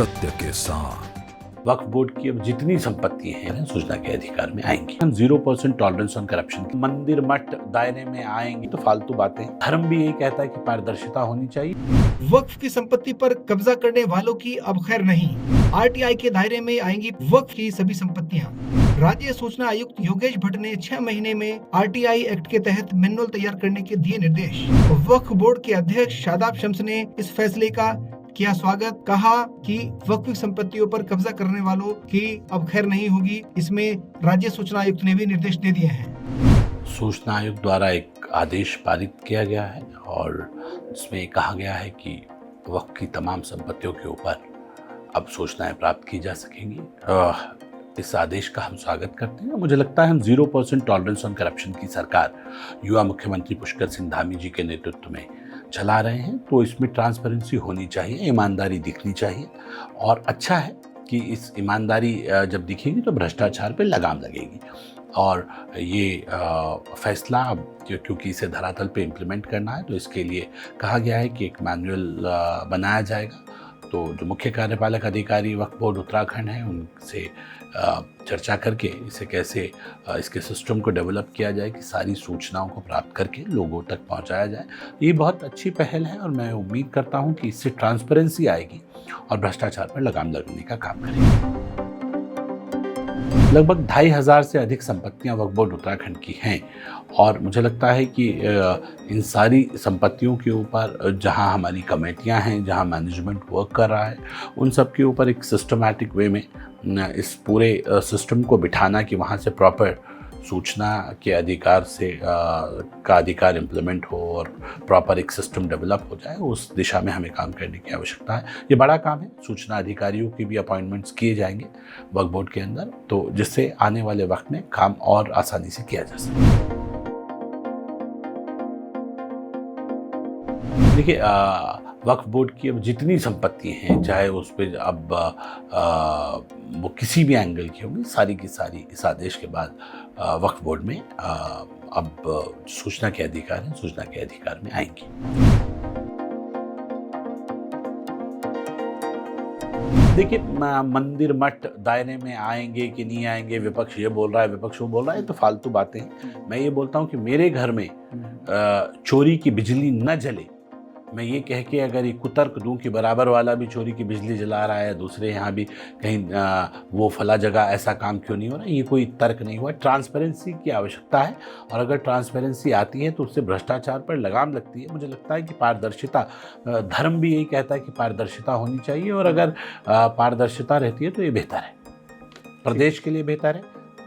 सत्य के साथ। वक्फ बोर्ड की अब जितनी संपत्ति हैं सूचना के अधिकार में आएंगी। 0% टॉलरेंस ऑन करप्शन। मंदिर मठ दायरे में आएंगे तो फालतू बातें। धर्म भी यही कहता है कि पारदर्शिता होनी चाहिए। वक्फ की संपत्ति पर कब्जा करने वालों की अब खैर नहीं। आरटीआई के दायरे में आएंगी वक्फ की सभी संपत्तियां। राज्य सूचना आयुक्त योगेश भट्ट ने 6 महीने में आरटीआई एक्ट के तहत मैनुअल तैयार करने के दिए निर्देश। वक्फ बोर्ड के अध्यक्ष शादाब शम्स ने इस फैसले का किया स्वागत। कहा कि वक्फ संपत्तियों पर कब्जा करने वालों की अब खैर नहीं होगी। इसमें राज्य सूचना आयुक्त ने भी निर्देश दे दिए हैं। सूचना आयुक्त द्वारा एक आदेश पारित किया गया है और इसमें कहा गया है कि वक्फ की तमाम संपत्तियों के ऊपर अब सूचनाएं प्राप्त की जा सकेंगी। इस आदेश का हम स्वागत करते हैं। मुझे लगता है हम 0% टॉलरेंस ऑन करप्शन की सरकार युवा मुख्यमंत्री पुष्कर सिंह धामी जी के नेतृत्व में चला रहे हैं, तो इसमें ट्रांसपेरेंसी होनी चाहिए, ईमानदारी दिखनी चाहिए। और अच्छा है कि इस ईमानदारी जब दिखेगी तो भ्रष्टाचार पे लगाम लगेगी। और ये फैसला अब क्योंकि इसे धरातल पे इम्प्लीमेंट करना है तो इसके लिए कहा गया है कि एक मैनुअल बनाया जाएगा। तो जो मुख्य कार्यपालक अधिकारी वक्फ बोर्ड उत्तराखंड हैं उनसे चर्चा करके इसे कैसे इसके सिस्टम को डेवलप किया जाए कि सारी सूचनाओं को प्राप्त करके लोगों तक पहुंचाया जाए। ये बहुत अच्छी पहल है और मैं उम्मीद करता हूं कि इससे ट्रांसपेरेंसी आएगी और भ्रष्टाचार पर लगाम लगने का काम करेगी। लगभग 2500 से अधिक संपत्तियां वक्फ बोर्ड उत्तराखंड की हैं और मुझे लगता है कि इन सारी संपत्तियों के ऊपर जहां हमारी कमेटियां हैं, जहां मैनेजमेंट वर्क कर रहा है, उन सब के ऊपर एक सिस्टमैटिक वे में इस पूरे सिस्टम को बिठाना कि वहां से प्रॉपर सूचना के अधिकार से का अधिकार इम्प्लीमेंट हो और प्रॉपर एक सिस्टम डेवलप हो जाए, उस दिशा में हमें काम करने की आवश्यकता है। ये बड़ा काम है। सूचना अधिकारियों की भी अपॉइंटमेंट्स किए जाएंगे वक्फ बोर्ड के अंदर, तो जिससे आने वाले वक्त में काम और आसानी से किया जा सके। देखिए, वक्फ बोर्ड की अब जितनी संपत्ति हैं, चाहे उस पर अब वो किसी भी एंगल की होगी, सारी की सारी इस आदेश के बाद वक्फ बोर्ड में अब सूचना के अधिकार हैं, सूचना के अधिकार में आएंगी। देखिए, मंदिर मठ दायरे में आएंगे कि नहीं आएंगे, विपक्ष ये बोल रहा है, विपक्ष वो बोल रहा है, तो फालतू बातें हैं। मैं ये बोलता हूँ कि मेरे घर में चोरी की बिजली न जले, मैं ये कह के अगर ये कुतर्क दूं कि बराबर वाला भी चोरी की बिजली जला रहा है, दूसरे यहाँ भी कहीं वो फला जगह ऐसा काम क्यों नहीं हो रहा, ये कोई तर्क नहीं हुआ। ट्रांसपेरेंसी की आवश्यकता है और अगर ट्रांसपेरेंसी आती है तो उससे भ्रष्टाचार पर लगाम लगती है। मुझे लगता है कि पारदर्शिता, धर्म भी यही कहता है कि पारदर्शिता होनी चाहिए और अगर पारदर्शिता रहती है तो ये बेहतर है, प्रदेश के लिए बेहतर है,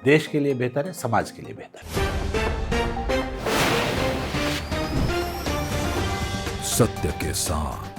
देश के लिए बेहतर है, समाज के लिए बेहतर है। सत्य के साथ।